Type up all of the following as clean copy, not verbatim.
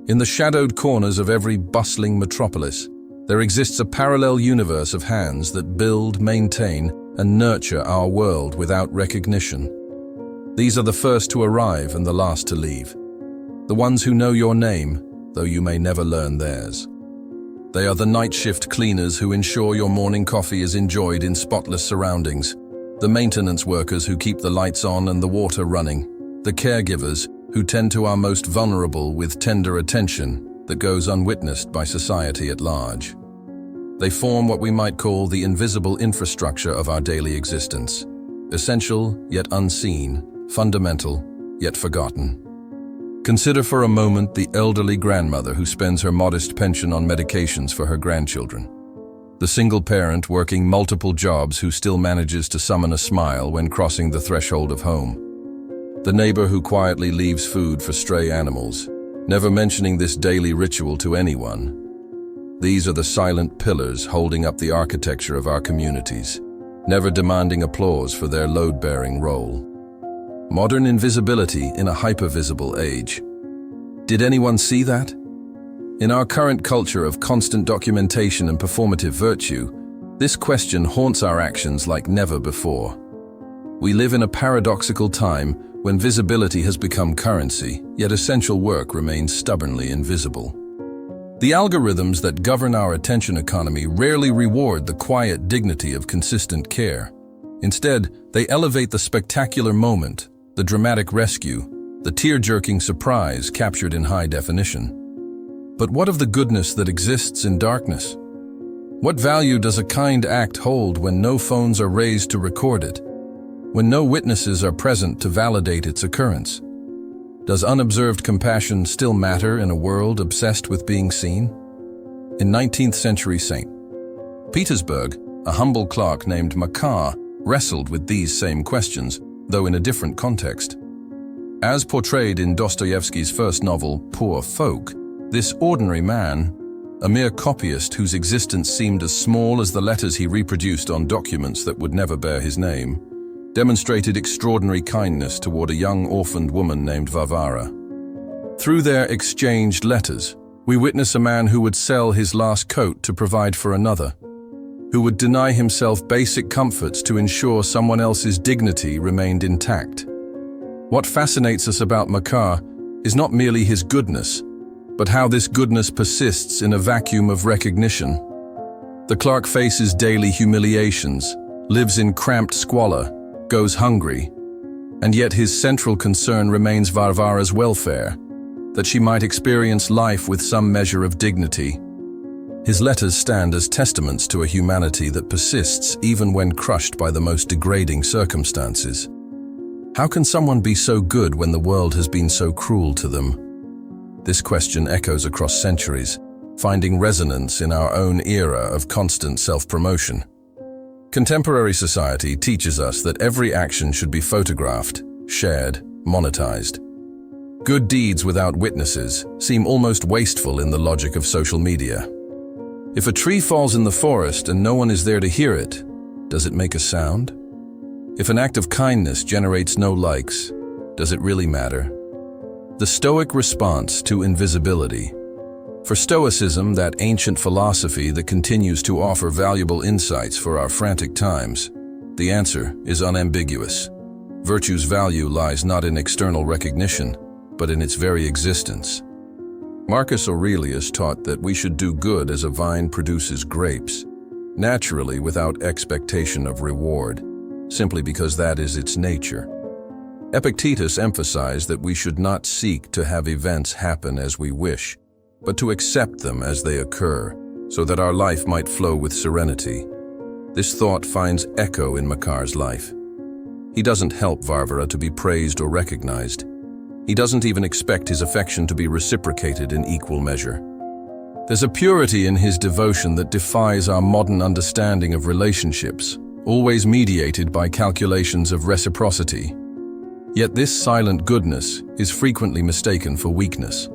In the shadowed corners of every bustling metropolis, there exists a parallel universe of hands that build, maintain, and nurture our world without recognition. These are the first to arrive and the last to leave. The ones who know your name, though you may never learn theirs. They are the night shift cleaners who ensure your morning coffee is enjoyed in spotless surroundings, the maintenance workers who keep the lights on and the water running, the caregivers who tend to our most vulnerable with tender attention that goes unwitnessed by society at large. They form what we might call the invisible infrastructure of our daily existence, essential yet unseen, fundamental yet forgotten. Consider for a moment the elderly grandmother who spends her modest pension on medications for her grandchildren. The single parent working multiple jobs who still manages to summon a smile when crossing the threshold of home. The neighbor who quietly leaves food for stray animals, never mentioning this daily ritual to anyone. These are the silent pillars holding up the architecture of our communities, never demanding applause for their load-bearing role. Modern invisibility in a hypervisible age. Did anyone see that? In our current culture of constant documentation and performative virtue, this question haunts our actions like never before. We live in a paradoxical time when visibility has become currency, yet essential work remains stubbornly invisible. The algorithms that govern our attention economy rarely reward the quiet dignity of consistent care. Instead, they elevate the spectacular moment, the dramatic rescue, the tear-jerking surprise captured in high definition. But what of the goodness that exists in darkness? What value does a kind act hold when no phones are raised to record it? When no witnesses are present to validate its occurrence? Does unobserved compassion still matter in a world obsessed with being seen? In 19th century St. Petersburg, a humble clerk named Makar wrestled with these same questions, though in a different context. As portrayed in Dostoevsky's first novel, Poor Folk, this ordinary man, a mere copyist whose existence seemed as small as the letters he reproduced on documents that would never bear his name, demonstrated extraordinary kindness toward a young orphaned woman named Varvara. Through their exchanged letters, we witness a man who would sell his last coat to provide for another, who would deny himself basic comforts to ensure someone else's dignity remained intact. What fascinates us about Makar is not merely his goodness, but how this goodness persists in a vacuum of recognition. The clerk faces daily humiliations, lives in cramped squalor, goes hungry, and yet his central concern remains Varvara's welfare, that she might experience life with some measure of dignity. His letters stand as testaments to a humanity that persists even when crushed by the most degrading circumstances. How can someone be so good when the world has been so cruel to them? This question echoes across centuries, finding resonance in our own era of constant self-promotion. Contemporary society teaches us that every action should be photographed, shared, monetized. Good deeds without witnesses seem almost wasteful in the logic of social media. If a tree falls in the forest and no one is there to hear it, does it make a sound? If an act of kindness generates no likes, does it really matter? The Stoic response to invisibility. For Stoicism, that ancient philosophy that continues to offer valuable insights for our frantic times, the answer is unambiguous. Virtue's value lies not in external recognition, but in its very existence. Marcus Aurelius taught that we should do good as a vine produces grapes, naturally without expectation of reward, simply because that is its nature. Epictetus emphasized that we should not seek to have events happen as we wish, but to accept them as they occur, so that our life might flow with serenity. This thought finds echo in Makar's life. He doesn't help Varvara to be praised or recognized. He doesn't even expect his affection to be reciprocated in equal measure. There's a purity in his devotion that defies our modern understanding of relationships, always mediated by calculations of reciprocity. Yet this silent goodness is frequently mistaken for weakness.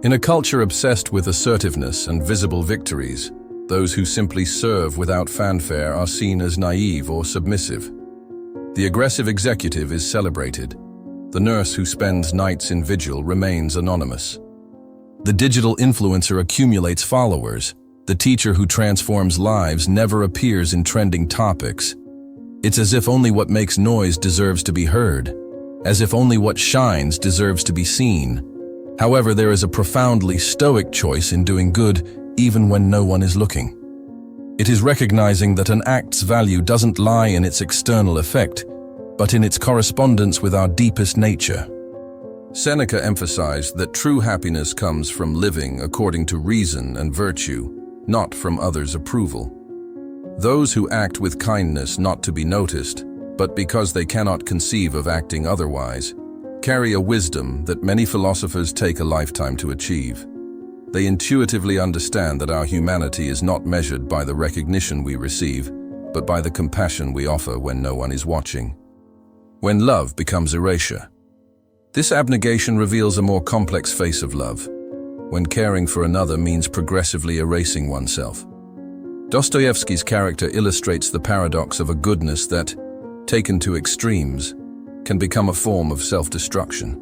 In a culture obsessed with assertiveness and visible victories, those who simply serve without fanfare are seen as naive or submissive. The aggressive executive is celebrated. The nurse who spends nights in vigil remains anonymous. The digital influencer accumulates followers. The teacher who transforms lives never appears in trending topics. It's as if only what makes noise deserves to be heard, as if only what shines deserves to be seen. However, there is a profoundly Stoic choice in doing good even when no one is looking. It is recognizing that an act's value doesn't lie in its external effect, but in its correspondence with our deepest nature. Seneca emphasized that true happiness comes from living according to reason and virtue, not from others' approval. Those who act with kindness not to be noticed, but because they cannot conceive of acting otherwise, carry a wisdom that many philosophers take a lifetime to achieve. They intuitively understand that our humanity is not measured by the recognition we receive, but by the compassion we offer when no one is watching. When love becomes erasure. This abnegation reveals a more complex face of love, when caring for another means progressively erasing oneself. Dostoevsky's character illustrates the paradox of a goodness that, taken to extremes, can become a form of self-destruction.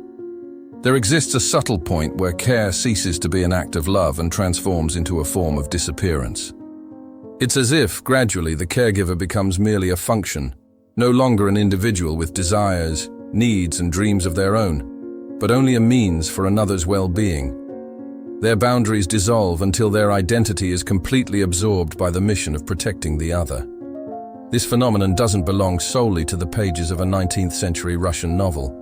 There exists a subtle point where care ceases to be an act of love and transforms into a form of disappearance. It's as if, gradually, the caregiver becomes merely a function, no longer an individual with desires, needs, and dreams of their own, but only a means for another's well-being. Their boundaries dissolve until their identity is completely absorbed by the mission of protecting the other. This phenomenon doesn't belong solely to the pages of a 19th century Russian novel.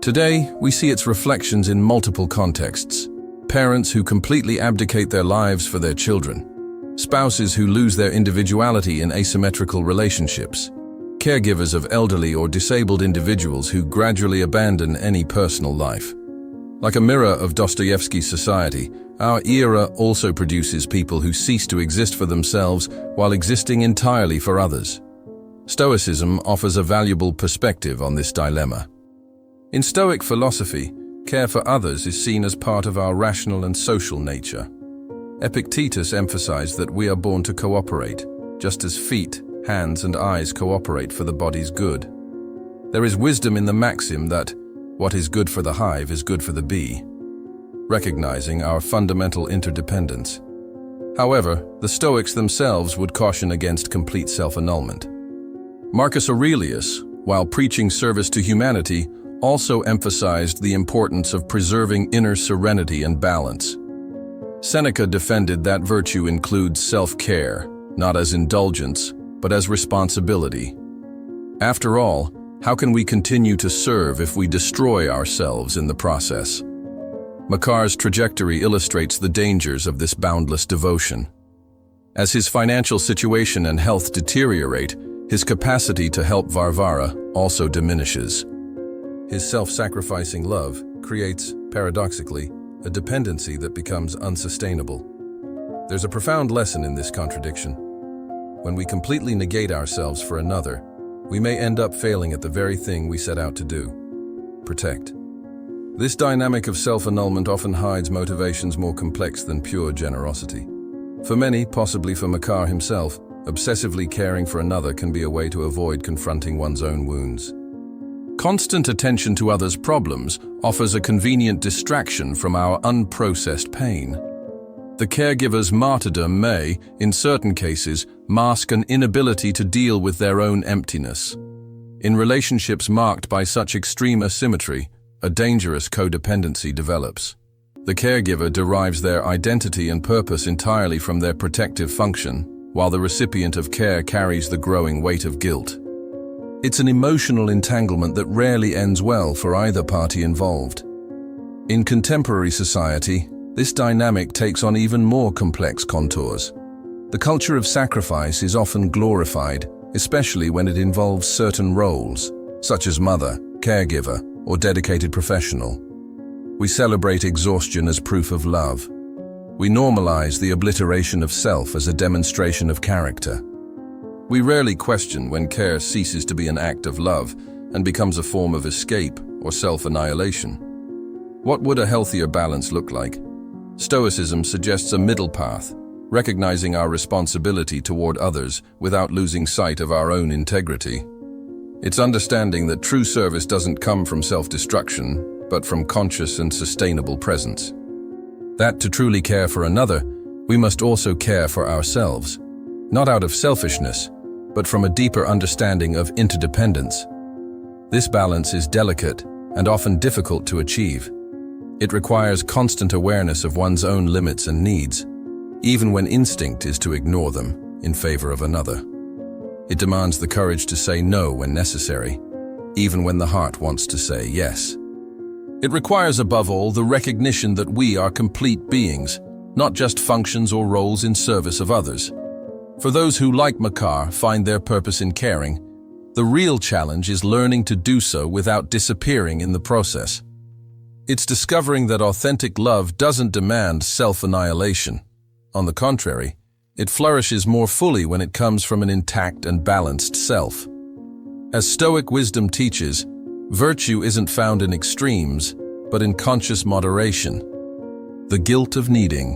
Today, we see its reflections in multiple contexts. Parents who completely abdicate their lives for their children. Spouses who lose their individuality in asymmetrical relationships. Caregivers of elderly or disabled individuals who gradually abandon any personal life. Like a mirror of Dostoevsky's society, our era also produces people who cease to exist for themselves while existing entirely for others. Stoicism offers a valuable perspective on this dilemma. In Stoic philosophy, care for others is seen as part of our rational and social nature. Epictetus emphasized that we are born to cooperate, just as feet, hands, and eyes cooperate for the body's good. There is wisdom in the maxim that what is good for the hive is good for the bee, recognizing our fundamental interdependence. However, the Stoics themselves would caution against complete self-annulment. Marcus Aurelius, while preaching service to humanity, also emphasized the importance of preserving inner serenity and balance. Seneca defended that virtue includes self-care, not as indulgence, but as responsibility. After all, how can we continue to serve if we destroy ourselves in the process? Makar's trajectory illustrates the dangers of this boundless devotion. As his financial situation and health deteriorate, his capacity to help Varvara also diminishes. His self-sacrificing love creates, paradoxically, a dependency that becomes unsustainable. There's a profound lesson in this contradiction. When we completely negate ourselves for another, we may end up failing at the very thing we set out to do: protect. This dynamic of self-annulment often hides motivations more complex than pure generosity. For many, possibly for Makar himself, obsessively caring for another can be a way to avoid confronting one's own wounds. Constant attention to others' problems offers a convenient distraction from our unprocessed pain. The caregiver's martyrdom may, in certain cases, mask an inability to deal with their own emptiness. In relationships marked by such extreme asymmetry, a dangerous codependency develops. The caregiver derives their identity and purpose entirely from their protective function, while the recipient of care carries the growing weight of guilt. It's an emotional entanglement that rarely ends well for either party involved. In contemporary society, this dynamic takes on even more complex contours. The culture of sacrifice is often glorified, especially when it involves certain roles, such as mother, caregiver, or dedicated professional. We celebrate exhaustion as proof of love. We normalize the obliteration of self as a demonstration of character. We rarely question when care ceases to be an act of love and becomes a form of escape or self-annihilation. What would a healthier balance look like? Stoicism suggests a middle path, recognizing our responsibility toward others without losing sight of our own integrity. It's understanding that true service doesn't come from self-destruction, but from conscious and sustainable presence. That to truly care for another, we must also care for ourselves, not out of selfishness, but from a deeper understanding of interdependence. This balance is delicate and often difficult to achieve. It requires constant awareness of one's own limits and needs, even when instinct is to ignore them in favor of another. It demands the courage to say no when necessary, even when the heart wants to say yes. It requires above all the recognition that we are complete beings, not just functions or roles in service of others. For those who, like Makar, find their purpose in caring, the real challenge is learning to do so without disappearing in the process. It's discovering that authentic love doesn't demand self-annihilation. On the contrary, it flourishes more fully when it comes from an intact and balanced self. As Stoic wisdom teaches, virtue isn't found in extremes, but in conscious moderation. The guilt of needing,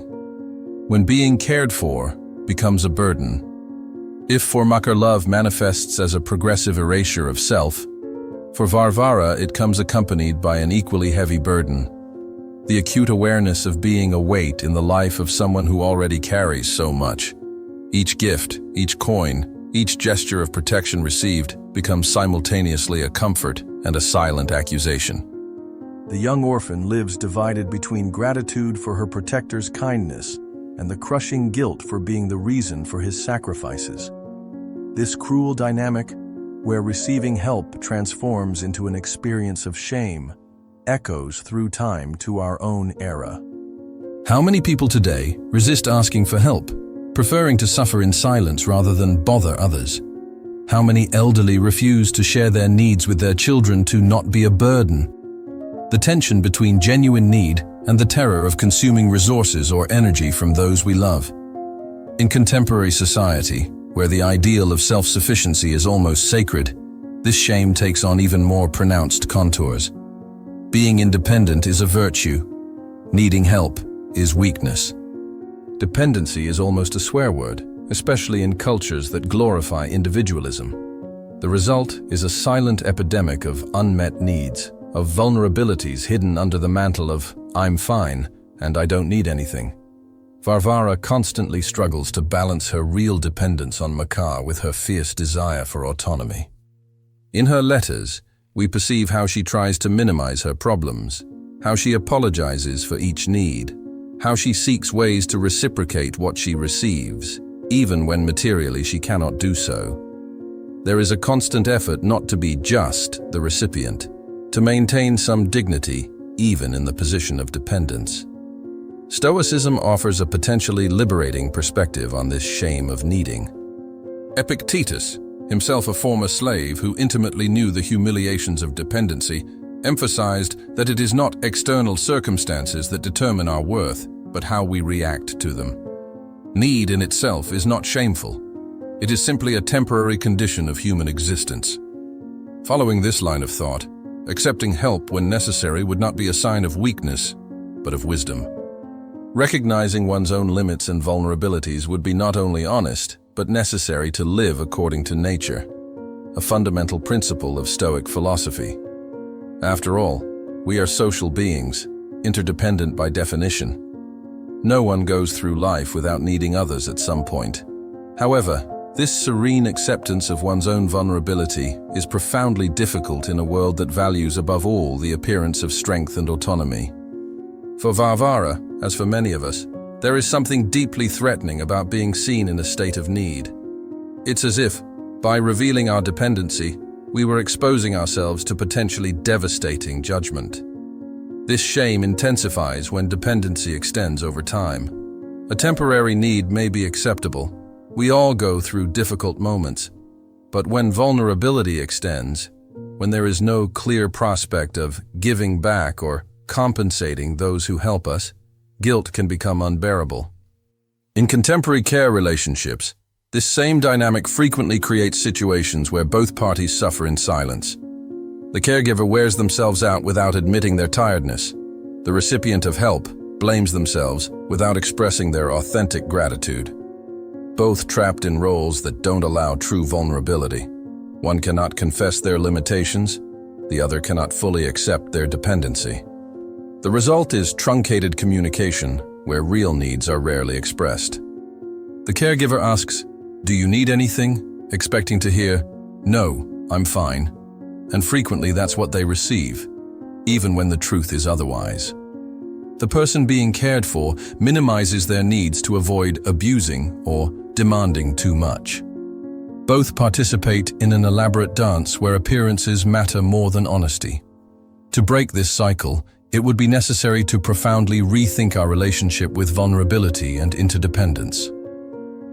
when being cared for, becomes a burden. If for Makar love manifests as a progressive erasure of self, for Varvara it comes accompanied by an equally heavy burden. The acute awareness of being a weight in the life of someone who already carries so much. Each gift, each coin, each gesture of protection received becomes simultaneously a comfort and a silent accusation. The young orphan lives divided between gratitude for her protector's kindness and the crushing guilt for being the reason for his sacrifices. This cruel dynamic, where receiving help transforms into an experience of shame, echoes through time to our own era. How many people today resist asking for help, preferring to suffer in silence rather than bother others? How many elderly refuse to share their needs with their children to not be a burden? The tension between genuine need and the terror of consuming resources or energy from those we love. In contemporary society, where the ideal of self-sufficiency is almost sacred, this shame takes on even more pronounced contours. Being independent is a virtue. Needing help is weakness. Dependency is almost a swear word, especially in cultures that glorify individualism. The result is a silent epidemic of unmet needs, of vulnerabilities hidden under the mantle of "I'm fine" and "I don't need anything." Varvara constantly struggles to balance her real dependence on Makar with her fierce desire for autonomy. In her letters, we perceive how she tries to minimize her problems, how she apologizes for each need, how she seeks ways to reciprocate what she receives, even when materially she cannot do so. There is a constant effort not to be just the recipient, to maintain some dignity, even in the position of dependence. Stoicism offers a potentially liberating perspective on this shame of needing. Epictetus, himself a former slave who intimately knew the humiliations of dependency, emphasized that it is not external circumstances that determine our worth, but how we react to them. Need in itself is not shameful. It is simply a temporary condition of human existence. Following this line of thought, accepting help when necessary would not be a sign of weakness, but of wisdom. Recognizing one's own limits and vulnerabilities would be not only honest, but necessary to live according to nature, a fundamental principle of Stoic philosophy. After all, we are social beings, interdependent by definition. No one goes through life without needing others at some point. However, this serene acceptance of one's own vulnerability is profoundly difficult in a world that values above all the appearance of strength and autonomy. For Varvara, as for many of us, there is something deeply threatening about being seen in a state of need. It's as if, by revealing our dependency, we were exposing ourselves to potentially devastating judgment. This shame intensifies when dependency extends over time. A temporary need may be acceptable. We all go through difficult moments. But when vulnerability extends, when there is no clear prospect of giving back or compensating those who help us, guilt can become unbearable. In contemporary care relationships, this same dynamic frequently creates situations where both parties suffer in silence. The caregiver wears themselves out without admitting their tiredness. The recipient of help blames themselves without expressing their authentic gratitude. Both trapped in roles that don't allow true vulnerability. One cannot confess their limitations, the other cannot fully accept their dependency. The result is truncated communication, where real needs are rarely expressed. The caregiver asks, "Do you need anything?" expecting to hear, "No, I'm fine." And frequently that's what they receive, even when the truth is otherwise. The person being cared for minimizes their needs to avoid abusing or demanding too much. Both participate in an elaborate dance where appearances matter more than honesty. To break this cycle, it would be necessary to profoundly rethink our relationship with vulnerability and interdependence.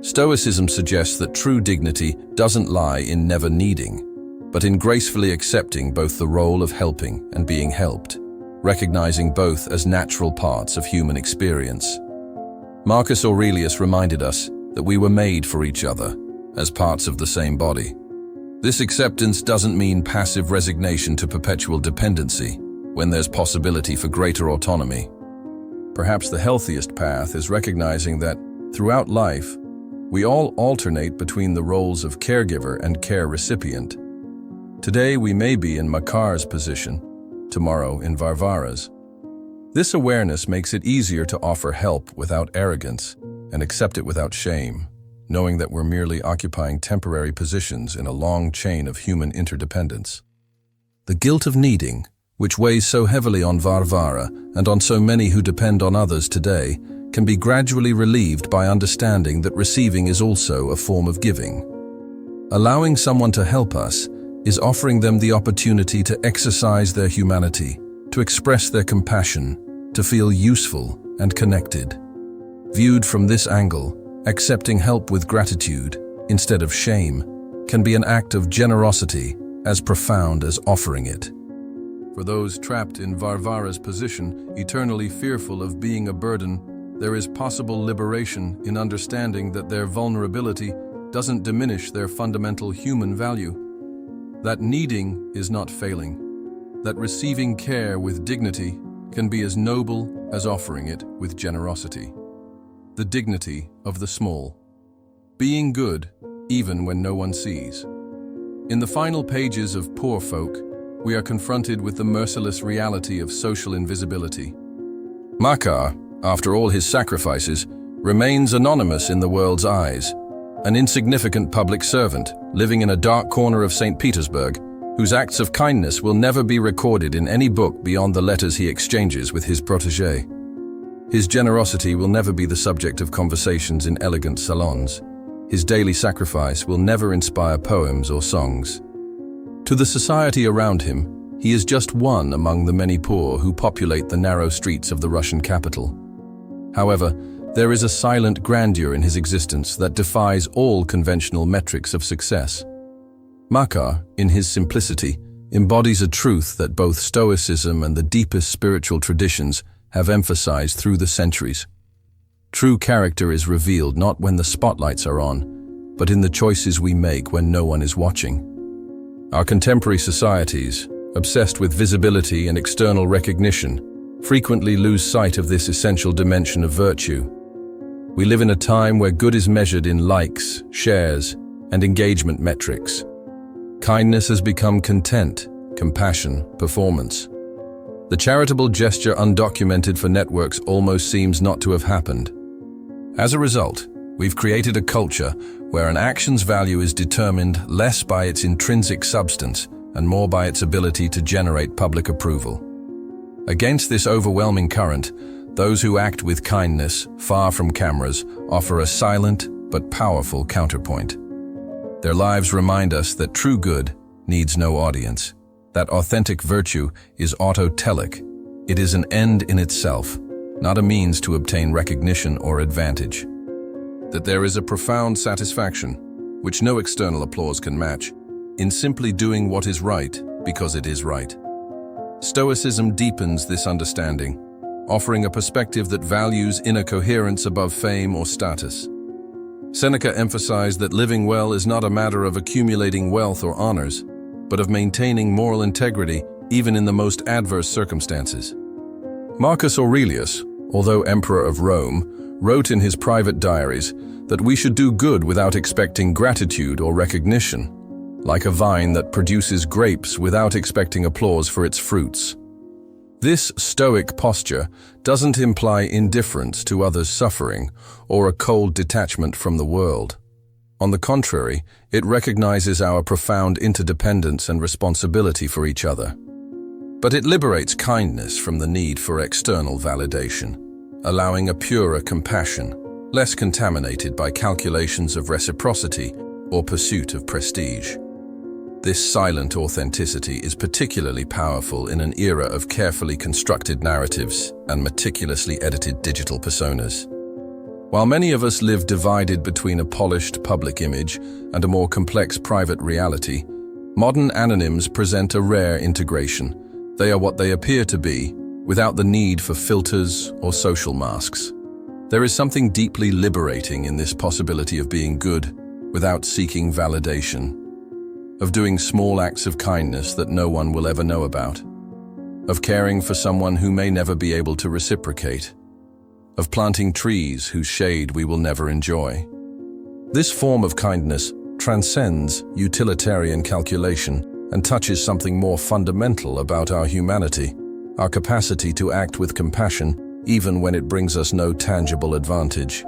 Stoicism suggests that true dignity doesn't lie in never needing, but in gracefully accepting both the role of helping and being helped, recognizing both as natural parts of human experience. Marcus Aurelius reminded us that we were made for each other, as parts of the same body. This acceptance doesn't mean passive resignation to perpetual dependency, when there's possibility for greater autonomy. Perhaps the healthiest path is recognizing that, throughout life, we all alternate between the roles of caregiver and care recipient. Today we may be in Makar's position, tomorrow in Varvara's. This awareness makes it easier to offer help without arrogance and accept it without shame, knowing that we're merely occupying temporary positions in a long chain of human interdependence. The guilt of needing, which weighs so heavily on Varvara and on so many who depend on others today, can be gradually relieved by understanding that receiving is also a form of giving. Allowing someone to help us is offering them the opportunity to exercise their humanity, to express their compassion, to feel useful and connected. Viewed from this angle, accepting help with gratitude, instead of shame, can be an act of generosity as profound as offering it. For those trapped in Varvara's position, eternally fearful of being a burden, there is possible liberation in understanding that their vulnerability doesn't diminish their fundamental human value. That needing is not failing. That receiving care with dignity can be as noble as offering it with generosity. The dignity of the small. Being good, even when no one sees. In the final pages of Poor Folk, we are confronted with the merciless reality of social invisibility. Makar, after all his sacrifices, remains anonymous in the world's eyes, an insignificant public servant living in a dark corner of St. Petersburg, whose acts of kindness will never be recorded in any book beyond the letters he exchanges with his protégé. His generosity will never be the subject of conversations in elegant salons. His daily sacrifice will never inspire poems or songs. To the society around him, he is just one among the many poor who populate the narrow streets of the Russian capital. However, there is a silent grandeur in his existence that defies all conventional metrics of success. Makar, in his simplicity, embodies a truth that both Stoicism and the deepest spiritual traditions have emphasized through the centuries. True character is revealed not when the spotlights are on, but in the choices we make when no one is watching. Our contemporary societies, obsessed with visibility and external recognition, frequently lose sight of this essential dimension of virtue. We live in a time where good is measured in likes, shares, and engagement metrics. Kindness has become content, compassion, performance. The charitable gesture undocumented for networks almost seems not to have happened. As a result, we've created a culture where an action's value is determined less by its intrinsic substance and more by its ability to generate public approval. Against this overwhelming current, those who act with kindness, far from cameras, offer a silent but powerful counterpoint. Their lives remind us that true good needs no audience, that authentic virtue is autotelic. It is an end in itself, not a means to obtain recognition or advantage. That there is a profound satisfaction, which no external applause can match, in simply doing what is right because it is right. Stoicism deepens this understanding, offering a perspective that values inner coherence above fame or status. Seneca emphasized that living well is not a matter of accumulating wealth or honors, but of maintaining moral integrity even in the most adverse circumstances. Marcus Aurelius, although Emperor of Rome, wrote in his private diaries that we should do good without expecting gratitude or recognition, like a vine that produces grapes without expecting applause for its fruits. This Stoic posture doesn't imply indifference to others' suffering or a cold detachment from the world. On the contrary, it recognizes our profound interdependence and responsibility for each other. But it liberates kindness from the need for external validation, allowing a purer compassion, less contaminated by calculations of reciprocity or pursuit of prestige. This silent authenticity is particularly powerful in an era of carefully constructed narratives and meticulously edited digital personas. While many of us live divided between a polished public image and a more complex private reality, modern anonyms present a rare integration. They are what they appear to be, without the need for filters or social masks. There is something deeply liberating in this possibility of being good without seeking validation, of doing small acts of kindness that no one will ever know about, of caring for someone who may never be able to reciprocate, of planting trees whose shade we will never enjoy. This form of kindness transcends utilitarian calculation and touches something more fundamental about our humanity, our capacity to act with compassion even when it brings us no tangible advantage.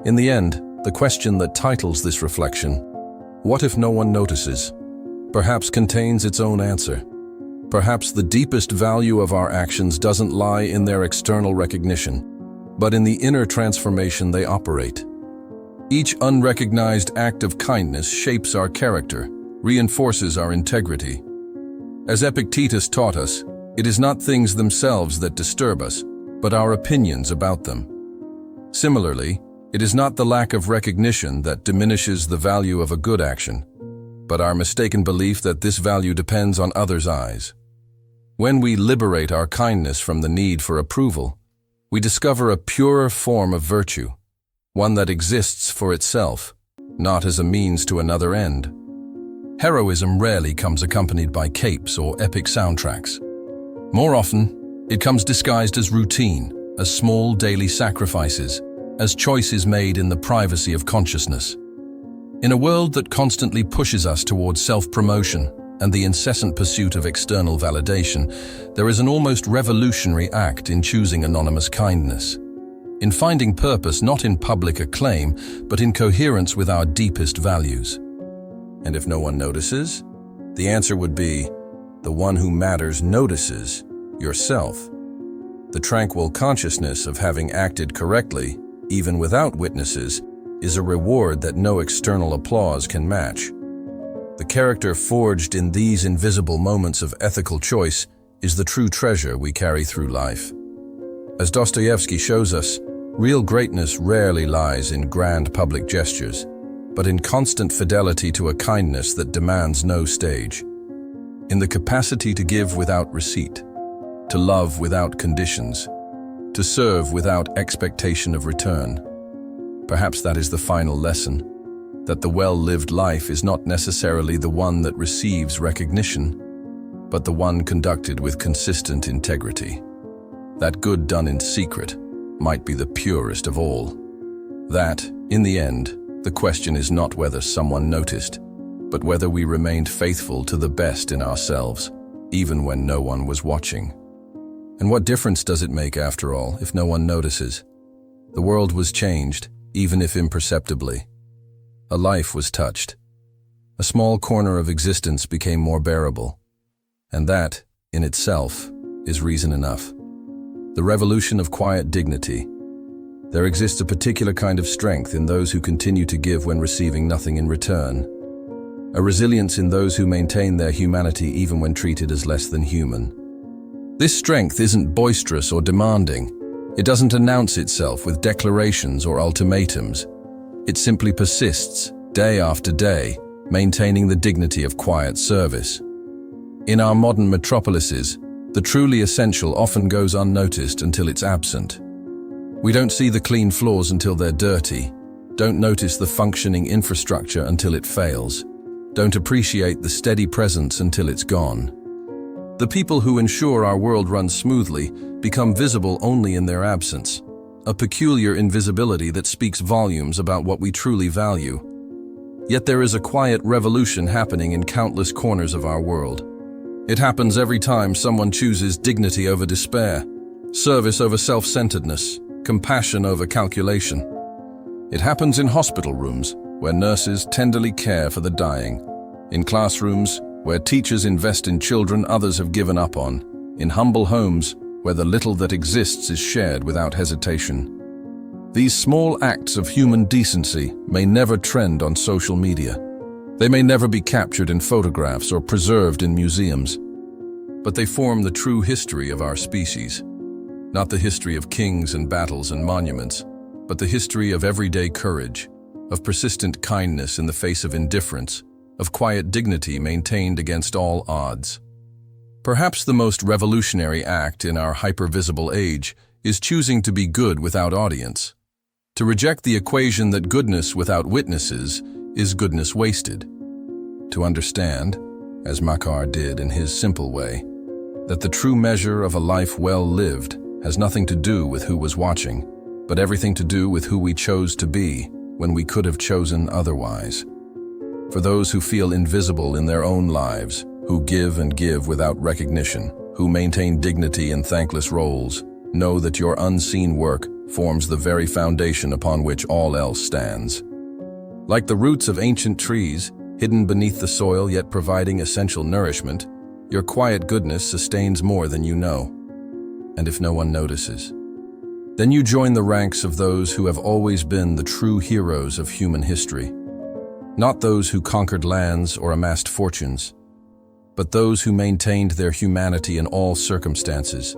In the end, the question that titles this reflection, "What if no one notices?" perhaps contains its own answer. Perhaps the deepest value of our actions doesn't lie in their external recognition, but in the inner transformation they operate. Each unrecognized act of kindness shapes our character, reinforces our integrity. As Epictetus taught us, it is not things themselves that disturb us, but our opinions about them. Similarly, it is not the lack of recognition that diminishes the value of a good action, but our mistaken belief that this value depends on others' eyes. When we liberate our kindness from the need for approval, we discover a purer form of virtue, one that exists for itself, not as a means to another end. Heroism rarely comes accompanied by capes or epic soundtracks. More often, it comes disguised as routine, as small daily sacrifices, as choices made in the privacy of consciousness. In a world that constantly pushes us towards self-promotion and the incessant pursuit of external validation, there is an almost revolutionary act in choosing anonymous kindness, in finding purpose not in public acclaim, but in coherence with our deepest values. And if no one notices, the answer would be, the one who matters notices, yourself. The tranquil consciousness of having acted correctly, even without witnesses, is a reward that no external applause can match. The character forged in these invisible moments of ethical choice is the true treasure we carry through life. As Dostoevsky shows us, real greatness rarely lies in grand public gestures, but in constant fidelity to a kindness that demands no stage. In the capacity to give without receipt, to love without conditions, to serve without expectation of return. Perhaps that is the final lesson, that the well-lived life is not necessarily the one that receives recognition, but the one conducted with consistent integrity. That good done in secret might be the purest of all. That, in the end, the question is not whether someone noticed, but whether we remained faithful to the best in ourselves, even when no one was watching. And what difference does it make, after all, if no one notices? The world was changed, even if imperceptibly. A life was touched. A small corner of existence became more bearable. And that, in itself, is reason enough. The revolution of quiet dignity. There exists a particular kind of strength in those who continue to give when receiving nothing in return. A resilience in those who maintain their humanity even when treated as less than human. This strength isn't boisterous or demanding. It doesn't announce itself with declarations or ultimatums. It simply persists, day after day, maintaining the dignity of quiet service. In our modern metropolises, the truly essential often goes unnoticed until it's absent. We don't see the clean floors until they're dirty, don't notice the functioning infrastructure until it fails, don't appreciate the steady presence until it's gone. The people who ensure our world runs smoothly become visible only in their absence, a peculiar invisibility that speaks volumes about what we truly value. Yet there is a quiet revolution happening in countless corners of our world. It happens every time someone chooses dignity over despair, service over self-centeredness, compassion over calculation. It happens in hospital rooms, where nurses tenderly care for the dying, in classrooms, where teachers invest in children others have given up on, in humble homes, where the little that exists is shared without hesitation. These small acts of human decency may never trend on social media. They may never be captured in photographs or preserved in museums. But they form the true history of our species. Not the history of kings and battles and monuments, but the history of everyday courage, of persistent kindness in the face of indifference, of quiet dignity maintained against all odds. Perhaps the most revolutionary act in our hyper-visible age is choosing to be good without audience, to reject the equation that goodness without witnesses is goodness wasted, to understand, as Makar did in his simple way, that the true measure of a life well lived has nothing to do with who was watching, but everything to do with who we chose to be when we could have chosen otherwise. For those who feel invisible in their own lives, who give and give without recognition, who maintain dignity in thankless roles, know that your unseen work forms the very foundation upon which all else stands. Like the roots of ancient trees, hidden beneath the soil yet providing essential nourishment, your quiet goodness sustains more than you know. And if no one notices, then you join the ranks of those who have always been the true heroes of human history. Not those who conquered lands or amassed fortunes, but those who maintained their humanity in all circumstances,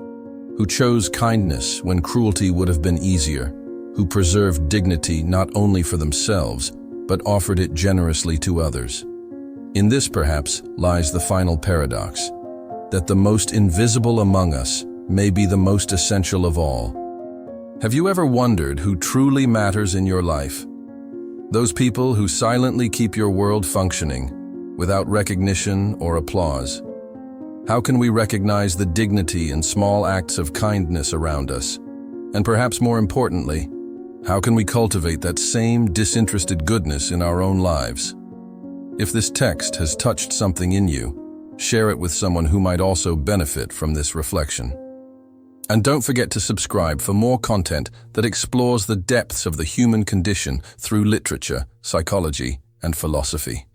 who chose kindness when cruelty would have been easier, who preserved dignity not only for themselves, but offered it generously to others. In this, perhaps, lies the final paradox, that the most invisible among us may be the most essential of all. Have you ever wondered who truly matters in your life? Those people who silently keep your world functioning, without recognition or applause. How can we recognize the dignity in small acts of kindness around us? And perhaps more importantly, how can we cultivate that same disinterested goodness in our own lives? If this text has touched something in you, share it with someone who might also benefit from this reflection. And don't forget to subscribe for more content that explores the depths of the human condition through literature, psychology, and philosophy.